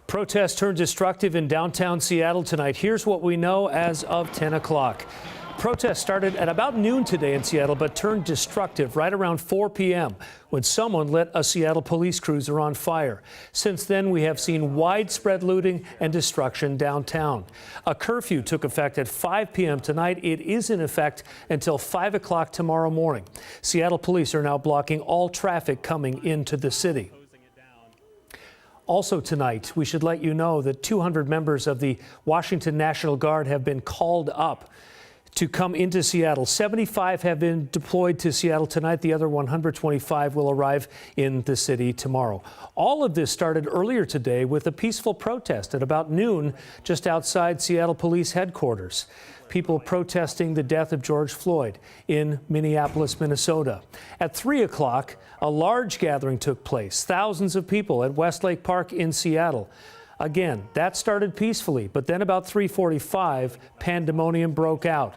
Protests turned destructive in downtown Seattle tonight. Here's what we know as of 10 o'clock. Protests started at about noon today in Seattle, but turned destructive right around 4 p.m. when someone lit a Seattle police cruiser on fire. Since then, we have seen widespread looting and destruction downtown. A curfew took effect at 5 p.m. tonight. It is in effect until 5 o'clock tomorrow morning. Seattle police are now blocking all traffic coming into the city. Also tonight, we should let you know that 200 members of the Washington National Guard have been called up to come into Seattle. 75 have been deployed to Seattle tonight. The other 125 will arrive in the city tomorrow. All of this started earlier today with a peaceful protest at about noon just outside Seattle Police Headquarters. People protesting the death of George Floyd in Minneapolis, Minnesota. At 3 o'clock, a large gathering took place. Thousands of people at Westlake Park in Seattle. Again, that started peacefully, but then about 3:45, pandemonium broke out.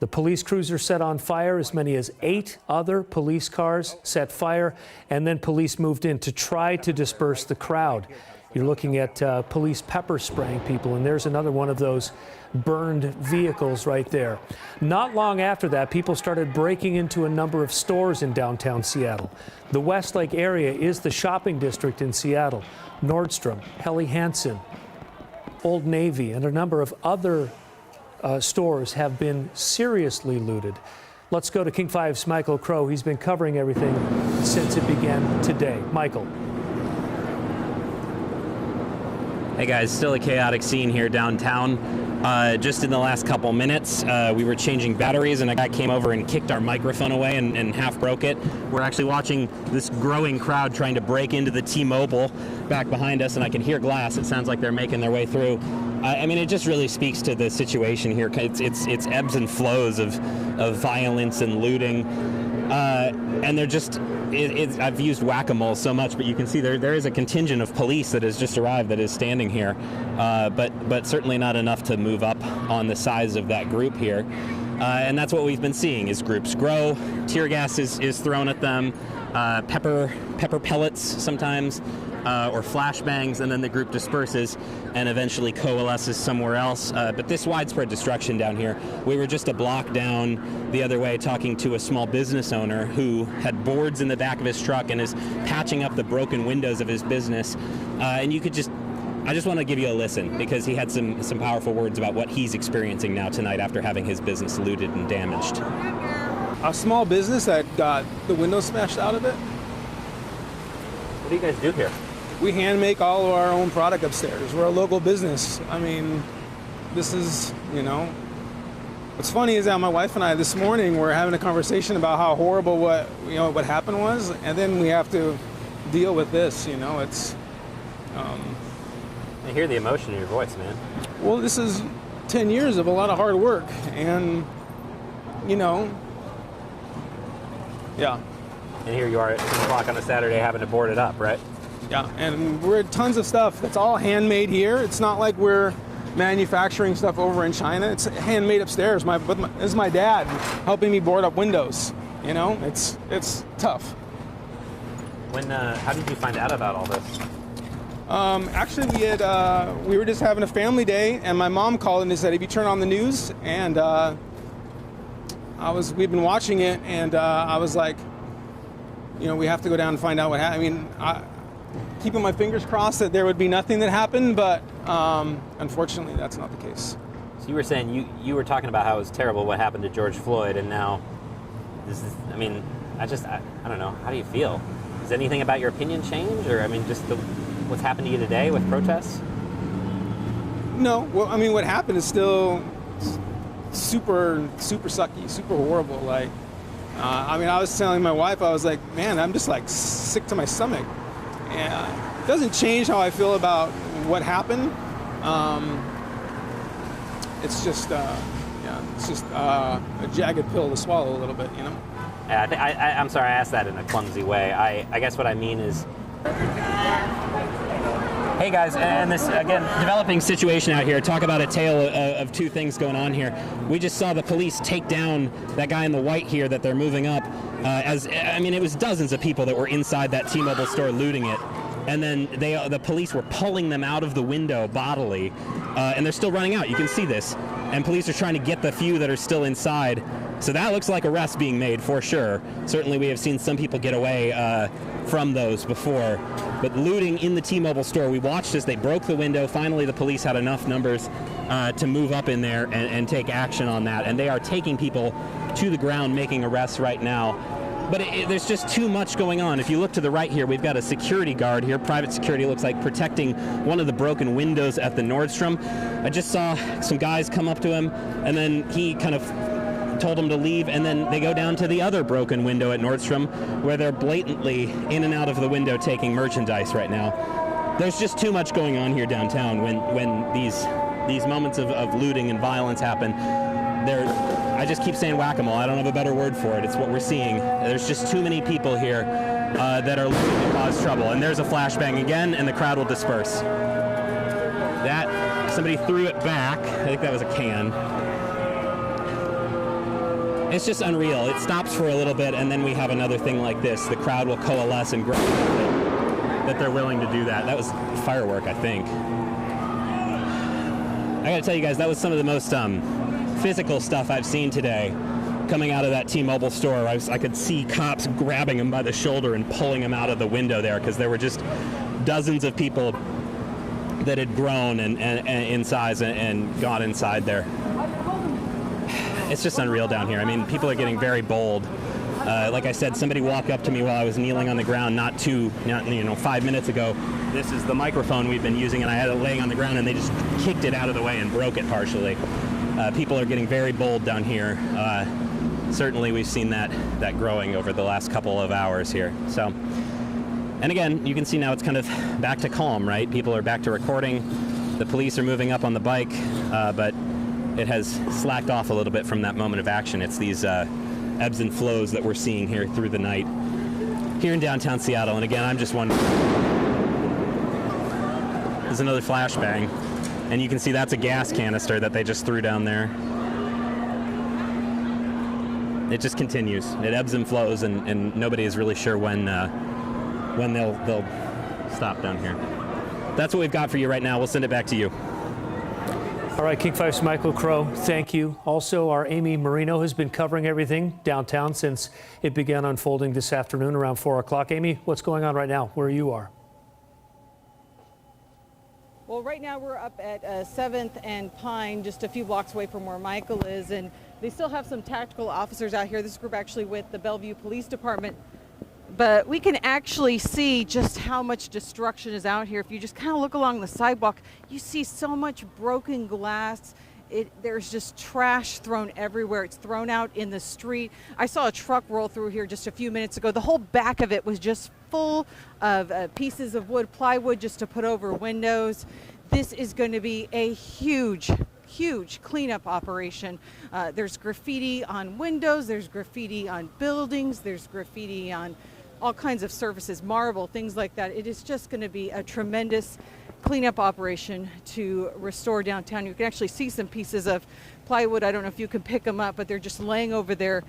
The police cruiser set on fire. As many as 8 other police cars set fire, and then police moved in to try to disperse the crowd. You're looking at police pepper spraying people, and there's another one of those burned vehicles right there. Not long after that, people started breaking into a number of stores in downtown Seattle. The Westlake area is the shopping district in Seattle. Nordstrom, Helly Hansen, Old Navy, and a number of other stores have been seriously looted. Let's go to King 5's Michael Crow. He's been covering everything since it began today. Michael. Hey guys, still a chaotic scene here downtown. Just in the last couple minutes, we were changing batteries and a guy came over and kicked our microphone away and half broke it. We're actually watching this growing crowd trying to break into the T-Mobile back behind us, and I can hear glass. It sounds like they're making their way through. I mean, it just really speaks to the situation here. It's ebbs and flows of violence and looting. And they're just, I've used whack-a-mole so much, but you can see there is a contingent of police that has just arrived that is standing here, but certainly not enough to move up on the size of that group here. And that's what we've been seeing is groups grow, tear gas is thrown at them, pepper pellets sometimes, or flashbangs, and then the group disperses and eventually coalesces somewhere else. But this widespread destruction down here, we were just a block down the other way talking to a small business owner who had boards in the back of his truck and is patching up the broken windows of his business. And you could I just want to give you a listen because he had some powerful words about what he's experiencing now tonight after having his business looted and damaged. A small business that got the windows smashed out of it. What do you guys do here? We hand make all of our own product upstairs. We're a local business. I mean, this is, what's funny is that my wife and I this morning were having a conversation about how horrible what happened was, and then we have to deal with this, it's... I hear the emotion in your voice, man. Well, this is 10 years of a lot of hard work, and, yeah. And here you are at 10 o'clock on a Saturday having to board it up, right? Yeah, and we're tons of stuff. That's all handmade here. It's not like we're manufacturing stuff over in China. It's handmade upstairs. This is my dad helping me board up windows. It's tough. How did you find out about all this? Actually, we were just having a family day, and my mom called and said, "Have you turned on the news?" And we've been watching it, and I was like, we have to go down and find out what happened. I mean, keeping my fingers crossed that there would be nothing that happened, but unfortunately, that's not the case. So you were saying you were talking about how it was terrible what happened to George Floyd, and now this is. I mean, I don't know. How do you feel? Does anything about your opinion change, or just what's happened to you today with protests? No. Well, I mean, what happened is still super sucky, super horrible. Like, I was telling my wife, I was like, man, I'm just like sick to my stomach. And it doesn't change how I feel about what happened. It's just a jagged pill to swallow a little bit, I'm sorry, I asked that in a clumsy way. I guess what I mean is... Hey guys, and this, again, developing situation out here. Talk about a tale of two things going on here. We just saw the police take down that guy in the white here that they're moving up. It was dozens of people that were inside that T-Mobile store looting it. and then the police were pulling them out of the window bodily, and they're still running out. You can see this, and police are trying to get the few that are still inside. So that looks like arrests being made for sure. Certainly we have seen some people get away from those before. But looting in the T-Mobile store, we watched as they broke the window. Finally, the police had enough numbers to move up in there and take action on that. And they are taking people to the ground, making arrests right now. But there's just too much going on. If you look to the right here, we've got a security guard here, private security, looks like, protecting one of the broken windows at the Nordstrom. I just saw some guys come up to him, and then he kind of told them to leave, and then they go down to the other broken window at Nordstrom, where they're blatantly in and out of the window taking merchandise right now. There's just too much going on here downtown when these moments of looting and violence happen. I just keep saying whack-a-mole. I don't have a better word for it. It's what we're seeing. There's just too many people here that are looking to cause trouble. And there's a flashbang again, and the crowd will disperse. Somebody threw it back. I think that was a can. It's just unreal. It stops for a little bit, and then we have another thing like this. The crowd will coalesce and grab that they're willing to do that. That was firework, I think. I gotta tell you guys, that was some of the most physical stuff I've seen today coming out of that T-Mobile store. I could see cops grabbing him by the shoulder and pulling him out of the window there, because there were just dozens of people that had grown and in size and gone inside there. It's just unreal down here. I mean, people are getting very bold. Like I said, somebody walked up to me while I was kneeling on the ground not 5 minutes ago. This is the microphone we've been using, and I had it laying on the ground, and they just kicked it out of the way and broke it partially. People are getting very bold down here. Certainly we've seen that growing over the last couple of hours here. So, and again, you can see now it's kind of back to calm, right? People are back to recording. The police are moving up on the bike, but it has slacked off a little bit from that moment of action. It's these ebbs and flows that we're seeing here through the night here in downtown Seattle. And again, I'm just wondering, there's another flashbang, and you can see that's a gas canister that they just threw down there. It just continues. It ebbs and flows, and nobody is really sure when they'll stop down here. That's what we've got for you right now. We'll send it back to you. All right, King 5's Michael Crow, thank you. Also, our Amy Marino has been covering everything downtown since it began unfolding this afternoon around 4 o'clock. Amy, what's going on right now where you are? Well, right now we're up at 7th and Pine, just a few blocks away from where Michael is, and they still have some tactical officers out here. This group actually with the Bellevue Police Department. But we can actually see just how much destruction is out here. If you just kind of look along the sidewalk, you see so much broken glass. There's just trash thrown everywhere. It's thrown out in the street. I saw a truck roll through here just a few minutes ago. The whole back of it was just full of pieces of wood, plywood, just to put over windows. This is going to be a huge cleanup operation. There's graffiti on windows, there's graffiti on buildings, there's graffiti on all kinds of surfaces, marble, things like that. It is just going to be a tremendous cleanup operation to restore downtown. You can actually see some pieces of plywood. I don't know if you can pick them up, but they're just laying over there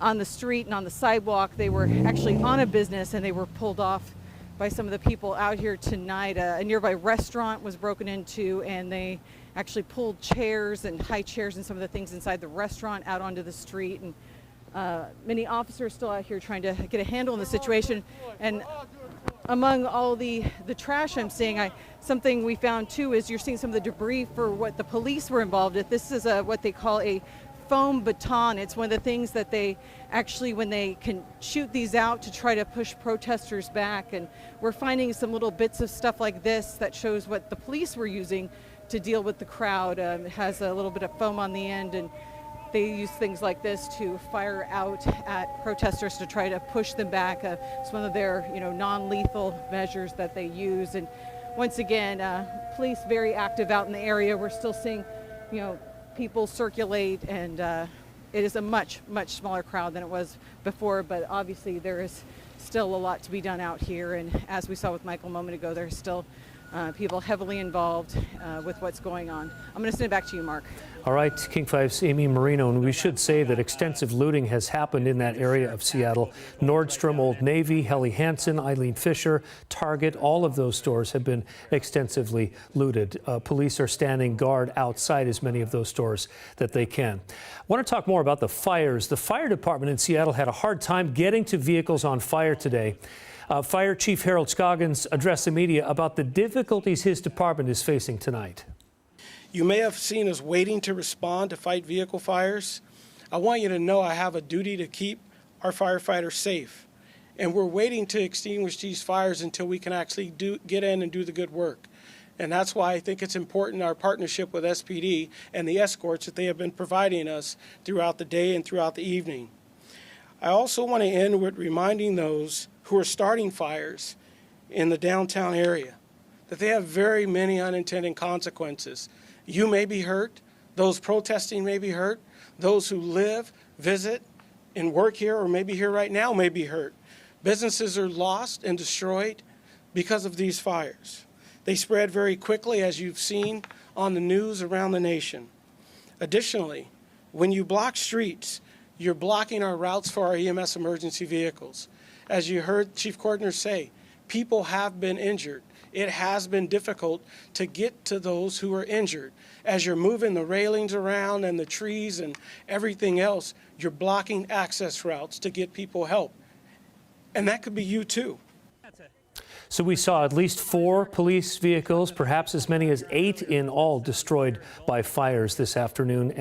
on the street and on the sidewalk. They were actually on a business, and they were pulled off by some of the people out here tonight. A nearby restaurant was broken into, and they actually pulled chairs and high chairs and some of the things inside the restaurant out onto the street. And many officers still out here trying to get a handle on the situation. And among all the trash I'm seeing, something we found too is you're seeing some of the debris for what the police were involved with. This is what they call a foam baton. It's one of the things that they actually, when they can shoot these out to try to push protesters back. And we're finding some little bits of stuff like this that shows what the police were using to deal with the crowd. It has a little bit of foam on the end, and they use things like this to fire out at protesters to try to push them back. It's one of their, non-lethal measures that they use. And once again, police very active out in the area. We're still seeing, people circulate, and it is a much smaller crowd than it was before. But obviously, there is still a lot to be done out here. And as we saw with Michael a moment ago, there's still people heavily involved with what's going on. I'm going to send it back to you, Mark. All right, King 5's Amy Marino, and we should say that extensive looting has happened in that area of Seattle. Nordstrom, Old Navy, Helly Hansen, Eileen Fisher, Target, all of those stores have been extensively looted. Police are standing guard outside as many of those stores that they can. I want to talk more about the fires. The fire department in Seattle had a hard time getting to vehicles on fire today. Fire Chief Harold Scoggins addressed the media about the difficulties his department is facing tonight. You may have seen us waiting to respond to fight vehicle fires. I want you to know I have a duty to keep our firefighters safe. And we're waiting to extinguish these fires until we can actually get in and do the good work. And that's why I think it's important our partnership with SPD and the escorts that they have been providing us throughout the day and throughout the evening. I also want to end with reminding those who are starting fires in the downtown area that they have very many unintended consequences. You may be hurt, those protesting may be hurt, those who live, visit, and work here or maybe here right now may be hurt. Businesses are lost and destroyed because of these fires. They spread very quickly, as you've seen on the news around the nation. Additionally, when you block streets, you're blocking our routes for our EMS emergency vehicles. As you heard Chief Cordner say, people have been injured. It has been difficult to get to those who are injured. As you're moving the railings around and the trees and everything else, you're blocking access routes to get people help. And that could be you too. So we saw at least 4 police vehicles, perhaps as many as 8 in all, destroyed by fires this afternoon.